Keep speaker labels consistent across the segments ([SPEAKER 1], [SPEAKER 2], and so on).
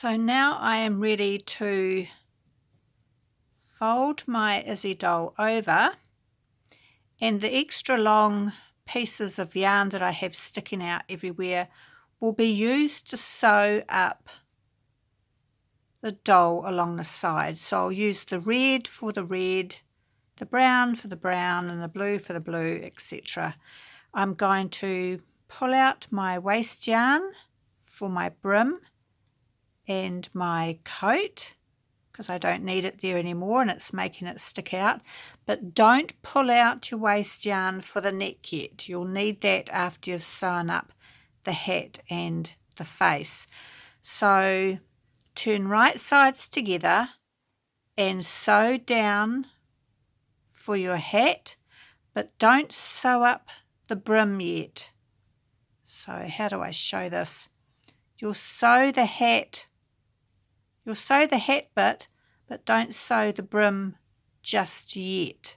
[SPEAKER 1] So now I am ready to fold my Izzy doll over, and the extra long pieces of yarn that I have sticking out everywhere will be used to sew up the doll along the side. So I'll use the red for the red, the brown for the brown, and the blue for the blue, etc. I'm going to pull out my waste yarn for my brim and my coat, because I don't need it there anymore and it's making it stick out. But don't pull out your waste yarn for the neck yet. You'll need that after you've sewn up the hat and the face. So turn right sides together and sew down for your hat, but don't sew up the brim yet. So how do I show this? You'll sew the hat bit, but don't sew the brim just yet.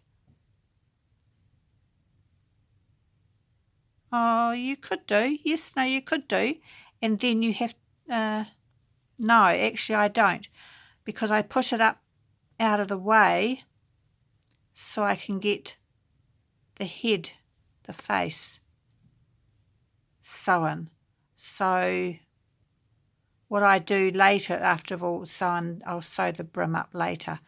[SPEAKER 1] Oh, you could do. Yes, no, you could do. And then you have, no, actually I don't, because I push it up out of the way so I can get the head, the face sewn. So what I do later, after I've all sewn, I'll sew the brim up later.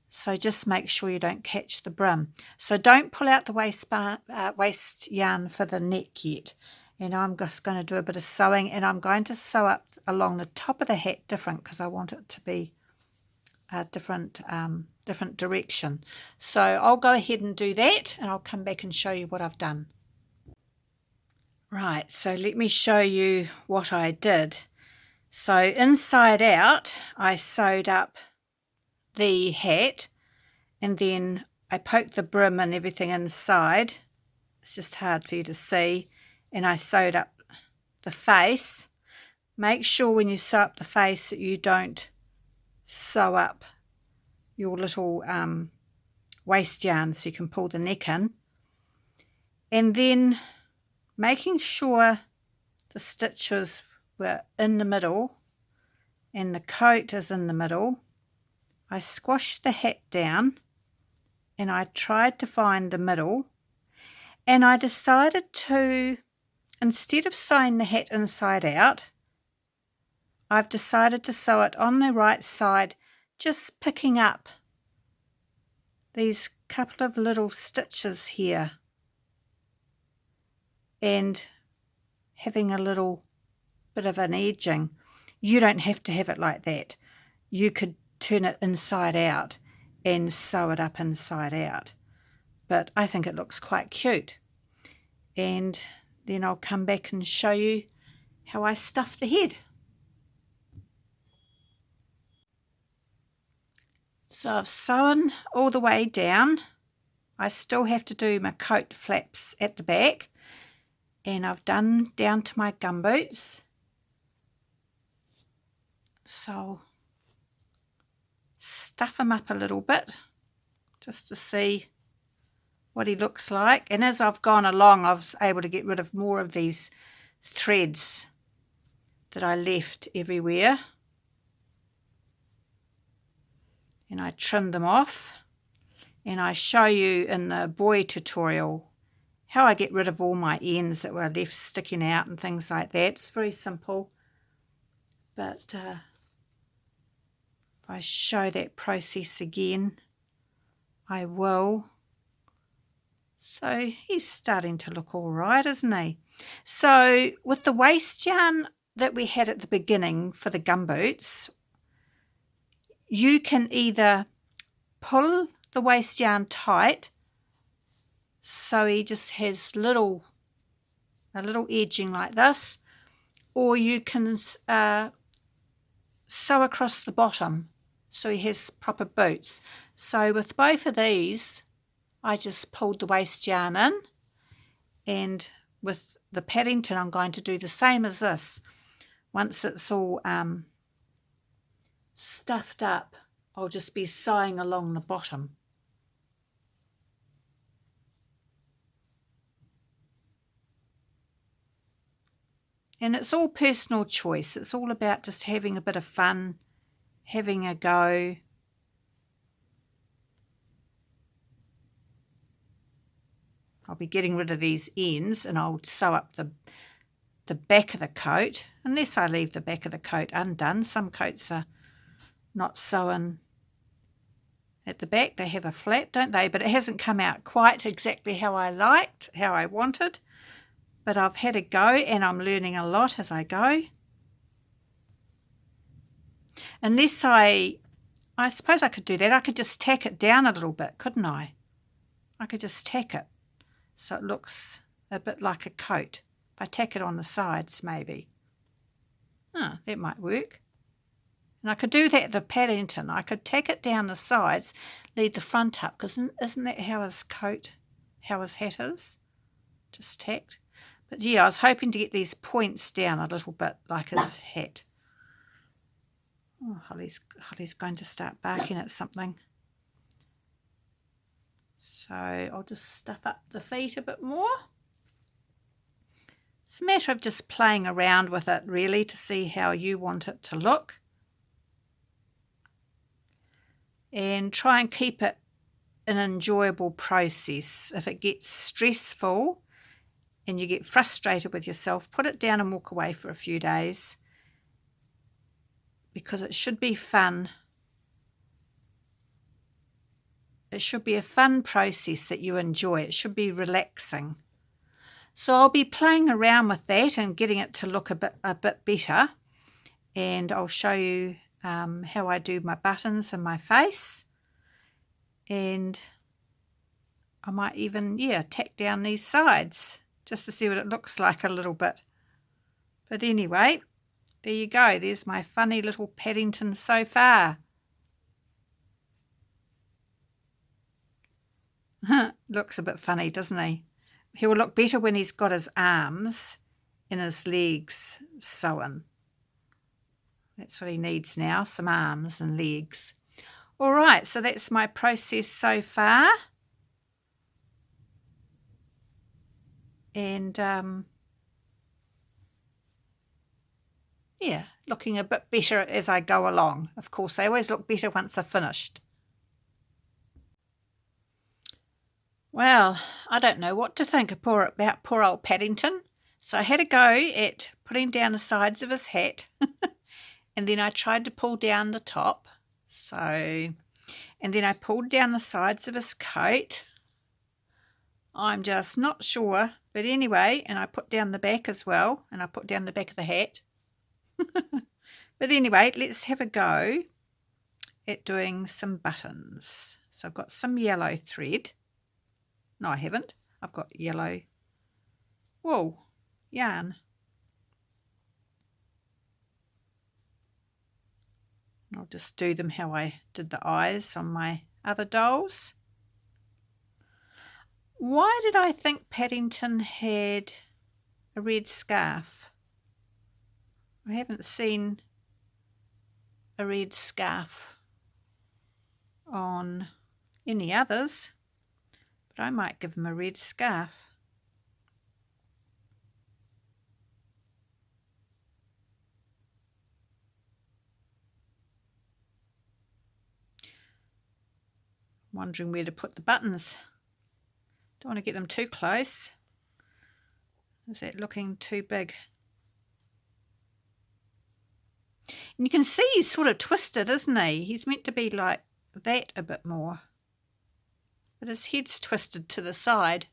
[SPEAKER 1] So just make sure you don't catch the brim. So don't pull out the waste yarn for the neck yet. And I'm just going to do a bit of sewing, and I'm going to sew up along the top of the hat different, because I want it to be a different direction. So I'll go ahead and do that, and I'll come back and show you what I've done. Right, so let me show you what I did. So inside out, I sewed up the hat, and then I poked the brim and everything inside. It's just hard for you to see. And I sewed up the face. Make sure when you sew up the face that you don't sew up your little waste yarn so you can pull the neck in. And then making sure the stitches were in the middle and the coat is in the middle, I squashed the hat down and I tried to find the middle, and I decided to, instead of sewing the hat inside out, I've decided to sew it on the right side, just picking up these couple of little stitches here and having a little bit of an edging. You don't have to have it like that. You could turn it inside out and sew it up inside out. But I think it looks quite cute. And then I'll come back and show you how I stuff the head. So I've sewn all the way down. I still have to do my coat flaps at the back, and I've done down to my gumboots. So stuff him up a little bit just to see what he looks like. And as I've gone along, I was able to get rid of more of these threads that I left everywhere, and I trimmed them off. And I show you in the boy tutorial how I get rid of all my ends that were left sticking out and things like that. It's very simple, but if I show that process again, I will. So he's starting to look all right, isn't he? So with the waste yarn that we had at the beginning for the gumboots, you can either pull the waste yarn tight so he just has a little edging like this, or you can sew across the bottom so he has proper boots. So with both of these, I just pulled the waste yarn in, and with the Paddington I'm going to do the same as this. Once it's all stuffed up, I'll just be sewing along the bottom. And it's all personal choice. It's all about just having a bit of fun, having a go. I'll be getting rid of these ends and I'll sew up the back of the coat, unless I leave the back of the coat undone. Some coats are not sewn at the back. They have a flap, don't they? But it hasn't come out quite exactly how I liked, how I wanted. But I've had a go and I'm learning a lot as I go. Unless I suppose I could do that. I could just tack it down a little bit, couldn't I? I could just tack it so it looks a bit like a coat. If I tack it on the sides, maybe. Oh, that might work. And I could do that at the Paddington. I could tack it down the sides, leave the front up, because isn't that how his hat is? Just tacked. But yeah, I was hoping to get these points down a little bit, like his hat. Oh, Holly's going to start barking at something. So I'll just stuff up the feet a bit more. It's a matter of just playing around with it, really, to see how you want it to look. And try and keep it an enjoyable process. If it gets stressful and you get frustrated with yourself, put it down and walk away for a few days, because it should be fun. It should be a fun process that you enjoy. It should be relaxing. So I'll be playing around with that and getting it to look a bit better. And I'll show you how I do my buttons and my face. And I might even, tack down these sides just to see what it looks like a little bit. But anyway, there you go. There's my funny little Paddington so far. Looks a bit funny, doesn't he? He will look better when he's got his arms and his legs sewn. That's what he needs now, some arms and legs. All right, so that's my process so far. And, looking a bit better as I go along. Of course, they always look better once they're finished. Well, I don't know what to think about poor old Paddington. So I had a go at putting down the sides of his hat. And then I tried to pull down the top. And then I pulled down the sides of his coat. I'm just not sure. But anyway, and I put down the back as well. And I put down the back of the hat. But anyway, let's have a go at doing some buttons. So I've got some yellow thread. No, I haven't. I've got yellow wool yarn. I'll just do them how I did the eyes on my other dolls. Why did I think Paddington had a red scarf? I haven't seen a red scarf on any others, but I might give him a red scarf. Wondering where to put the buttons. Don't want to get them too close. Is that looking too big? And you can see he's sort of twisted, isn't he? He's meant to be like that a bit more. But his head's twisted to the side.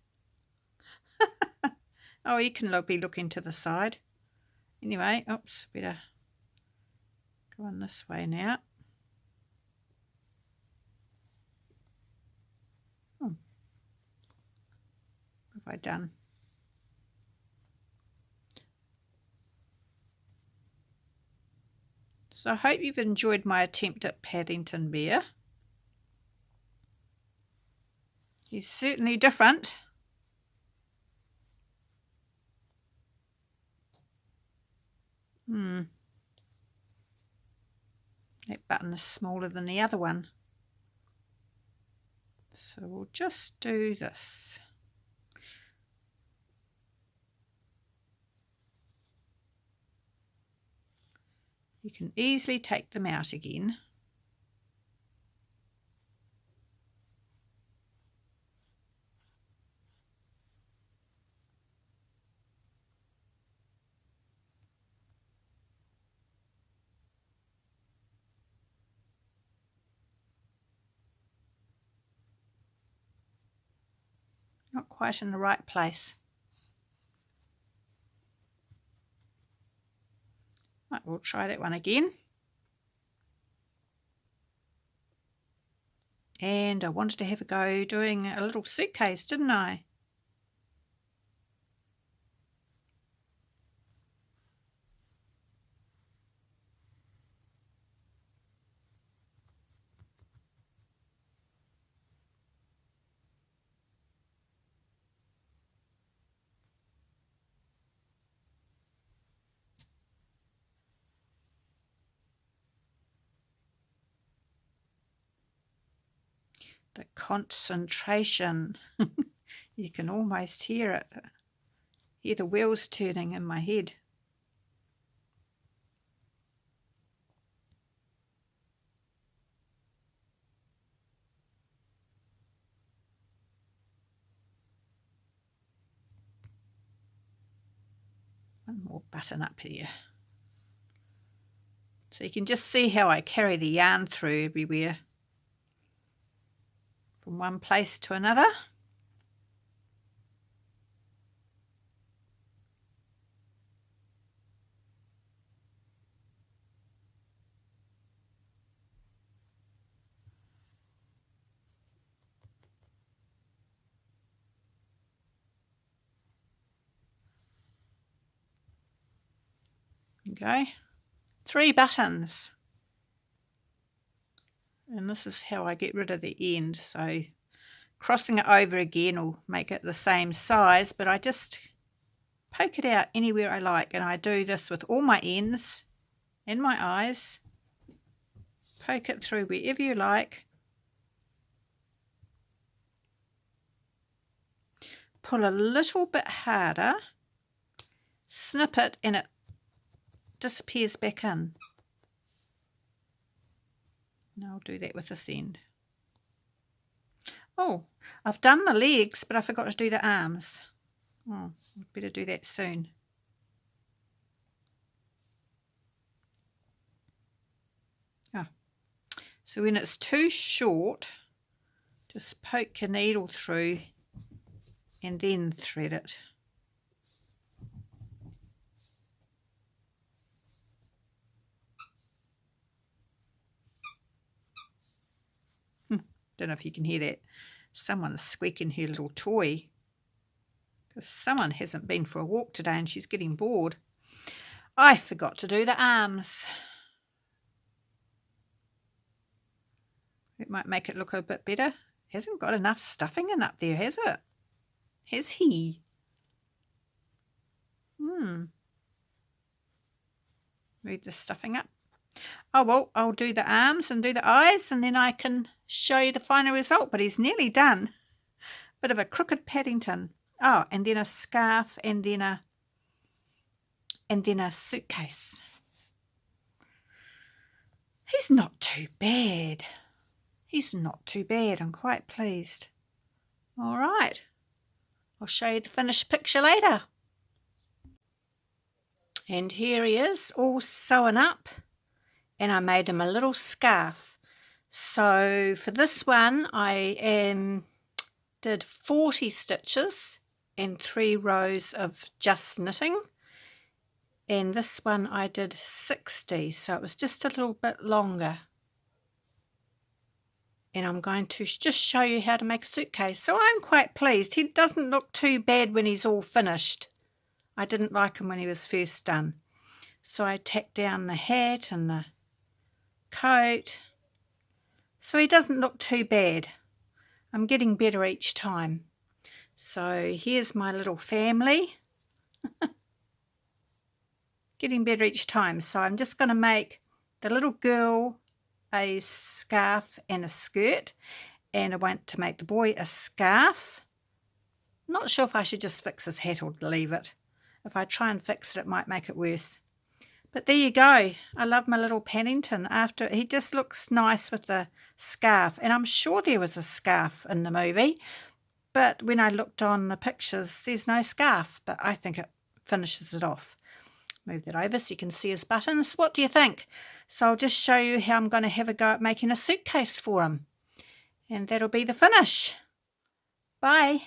[SPEAKER 1] Oh, he can be looking to the side. Anyway, oops, better go on this way now. What have I done? So I hope you've enjoyed my attempt at Paddington Bear. He's certainly different. That button is smaller than the other one. So we'll just do this. You can easily take them out again. Not quite in the right place. Right, we'll try that one again. And I wanted to have a go doing a little suitcase, didn't I? The concentration. You can almost hear it. Hear the wheels turning in my head. One more button up here. So you can just see how I carry the yarn through everywhere. From one place to another. Go. 3 buttons. And this is how I get rid of the end. So crossing it over again will make it the same size, but I just poke it out anywhere I like, and I do this with all my ends and my eyes. Poke it through wherever you like. Pull a little bit harder, snip it, and it disappears back in. And I'll do that with this end. Oh, I've done the legs, but I forgot to do the arms. Oh, I'd better do that soon. Oh. So when it's too short, just poke your needle through and then thread it. Don't know if you can hear that. Someone's squeaking her little toy. Because someone hasn't been for a walk today and she's getting bored. I forgot to do the arms. It might make it look a bit better. Hasn't got enough stuffing in up there, has it? Has he? Move the stuffing up. Oh, well, I'll do the arms and do the eyes, and then I can show you the final result, but he's nearly done. Bit of a crooked Paddington. Oh, and then a scarf, and then a suitcase. He's not too bad. He's not too bad. I'm quite pleased. All right. I'll show you the finished picture later. And here he is, all sewn up. And I made him a little scarf. So for this one, I did 40 stitches and 3 rows of just knitting. And this one I did 60, so it was just a little bit longer. And I'm going to just show you how to make a suitcase. So I'm quite pleased. He doesn't look too bad when he's all finished. I didn't like him when he was first done. So I tacked down the hat and the coat. So he doesn't look too bad. I'm getting better each time. So here's my little family. Getting better each time. So I'm just going to make the little girl a scarf and a skirt, and I want to make the boy a scarf. Not sure if I should just fix his hat or leave it. If I try and fix it, it might make it worse. But there you go. I love my little Paddington. After he just looks nice with the scarf. And I'm sure there was a scarf in the movie. But when I looked on the pictures, there's no scarf. But I think it finishes it off. Move that over so you can see his buttons. What do you think? So I'll just show you how I'm going to have a go at making a suitcase for him. And that'll be the finish. Bye.